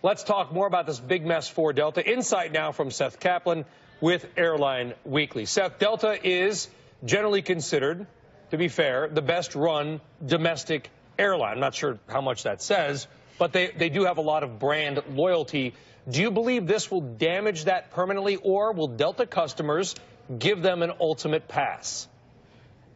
Let's talk more about this big mess for Delta. Insight now from Seth Kaplan with Airline Weekly. Seth, Delta is generally considered, to be fair, the best run domestic airline. I'm not sure how much that says, but they do have a lot of brand loyalty. Do you believe this will damage that permanently, or will Delta customers give them an ultimate pass?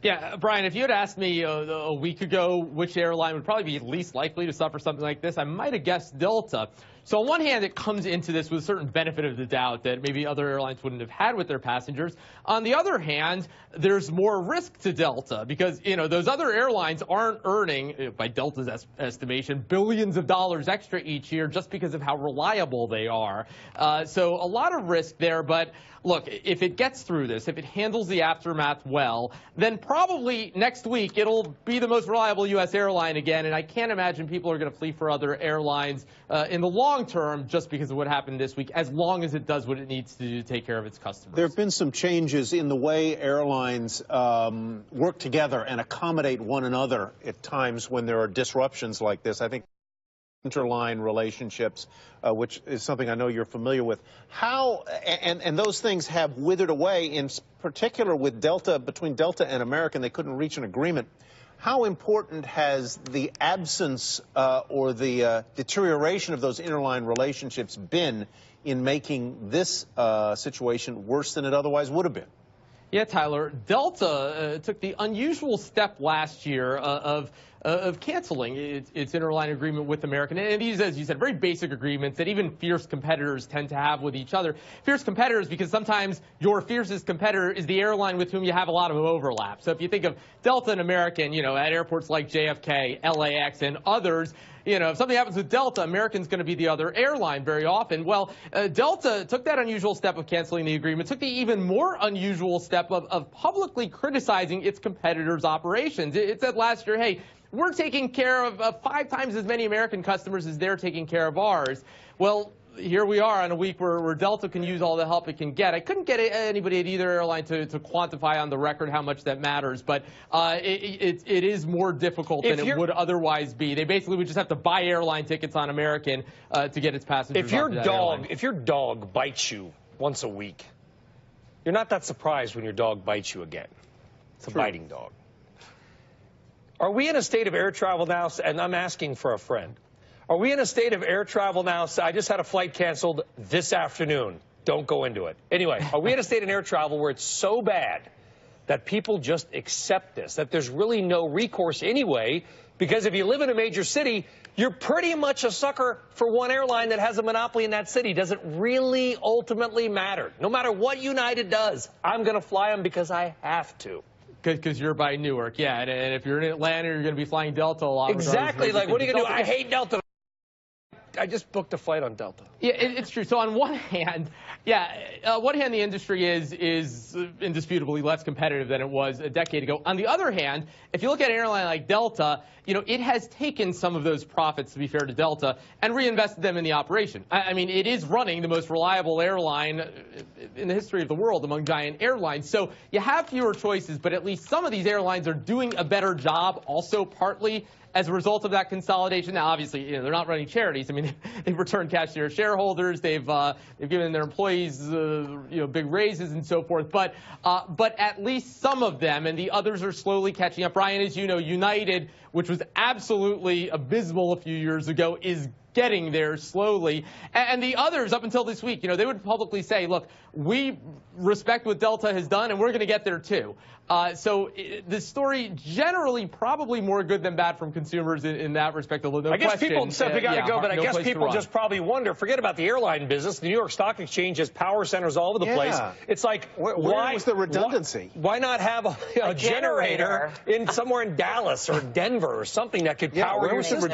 Yeah, Brian, if you had asked me a week ago which airline would probably be least likely to suffer something like this, I might have guessed Delta. So on one hand, it comes into this with a certain benefit of the doubt that maybe other airlines wouldn't have had with their passengers. On the other hand, there's more risk to Delta because, those other airlines aren't earning, by Delta's estimation, billions of dollars extra each year just because of how reliable they are. So a lot of risk there. But look, if it gets through this, if it handles the aftermath well, then probably next week it'll be the most reliable U.S. airline again. And I can't imagine people are going to flee for other airlines in the long term just because of what happened this week, as long as it does what it needs to do to take care of its customers. There have been some changes in the way airlines work together and accommodate one another at times when there are disruptions like this. I think Interline relationships, which is something I know you're familiar with. How, and those things have withered away, in particular with Delta, between Delta and American, they couldn't reach an agreement. How important has the absence or the deterioration of those interline relationships been in making this situation worse than it otherwise would have been? Yeah, Tyler, Delta took the unusual step last year of canceling its interline agreement with American. And these, as you said, very basic agreements that even fierce competitors tend to have with each other. Fierce competitors because sometimes your fiercest competitor is the airline with whom you have a lot of overlap. So if you think of Delta and American, at airports like JFK, LAX, and others, if something happens with Delta, American's going to be the other airline very often. Well, Delta took that unusual step of canceling the agreement, took the even more unusual step of publicly criticizing its competitors' operations. It said last year, hey, we're taking care of 5 times as many American customers as they're taking care of ours. Well, here we are on a week where Delta can use all the help it can get. I couldn't get anybody at either airline to quantify on the record how much that matters, but it is more difficult than it would otherwise be. They basically would just have to buy airline tickets on American to get its passengers. If your dog bites you once a week, you're not that surprised when your dog bites you again. It's a biting dog. Are we in a state of air travel now? And I'm asking for a friend. Are we in a state of air travel now? I just had a flight canceled this afternoon. Don't go into it. Anyway, are we in a state of air travel where it's so bad that people just accept this, that there's really no recourse anyway? Because if you live in a major city, you're pretty much a sucker for one airline that has a monopoly in that city. Does it really ultimately matter? No matter what United does, I'm going to fly them because I have to. Because you're by Newark, yeah. And if you're in Atlanta, you're going to be flying Delta a lot. Exactly. Like, what are you going to do? I hate Delta. I just booked a flight on Delta. Yeah, it's true. So on one hand, the industry is indisputably less competitive than it was a decade ago. On the other hand, if you look at an airline like Delta, it has taken some of those profits, to be fair to Delta, and reinvested them in the operation. I mean, it is running the most reliable airline in the history of the world among giant airlines. So you have fewer choices, but at least some of these airlines are doing a better job, also partly as a result of that consolidation. Now, obviously, they're not running charities. I mean, they've returned cash to their shareholders. They've given their employees, big raises and so forth. But at least some of them, and the others are slowly catching up. Brian, as you know, United, which was absolutely abysmal a few years ago, is getting there slowly. And the others, up until this week, they would publicly say, look, we respect what Delta has done, and we're going to get there too. So the story generally probably more good than bad from consumers in that respect. Although I guess people said we got to go, but I guess people just probably wonder, forget about the airline business. The New York Stock Exchange has power centers all over the place. It's like, where was the redundancy? Why not have a generator in somewhere in Dallas or Denver or something that could power your system?